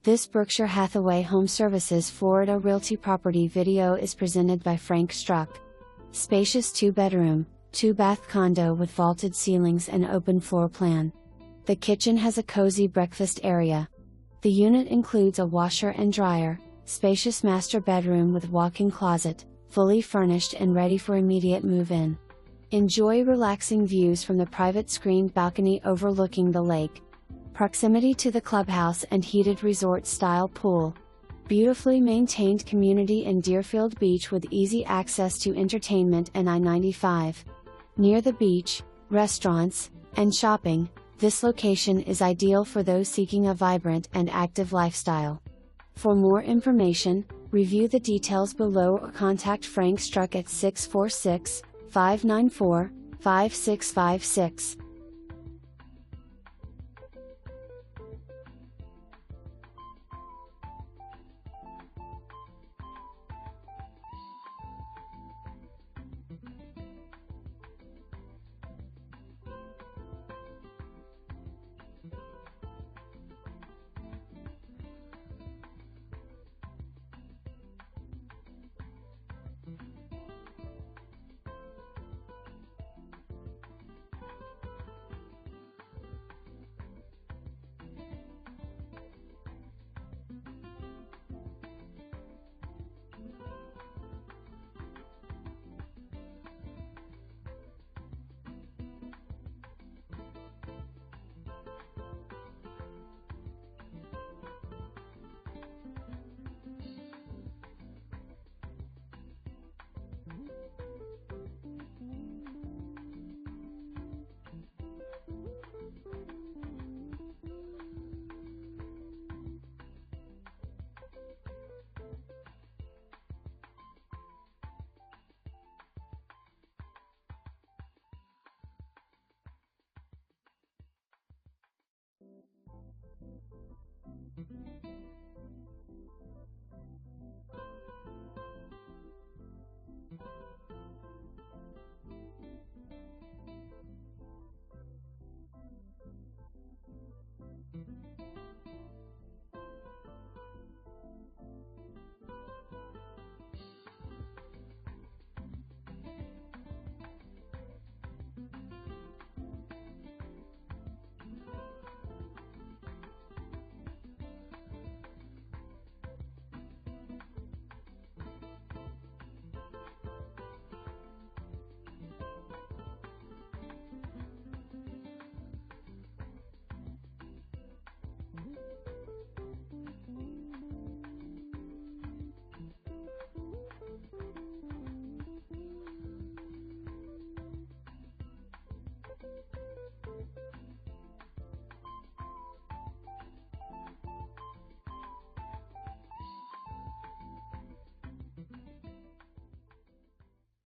This Berkshire Hathaway HomeServices Florida Realty property video is presented by Frank Struck. Spacious 2-bedroom, 2-bath condo with vaulted ceilings and open floor plan. The kitchen has a cozy breakfast area. The unit includes a washer and dryer, spacious master bedroom with walk-in closet, fully furnished and ready for immediate move-in. Enjoy relaxing views from the private screened balcony overlooking the lake. Proximity to the clubhouse and heated resort-style pool. Beautifully maintained community in Deerfield Beach with easy access to entertainment and I-95. Near the beach, restaurants, and shopping, this location is ideal for those seeking a vibrant and active lifestyle. For more information, review the details below or contact Frank Struck at 646-594-5656.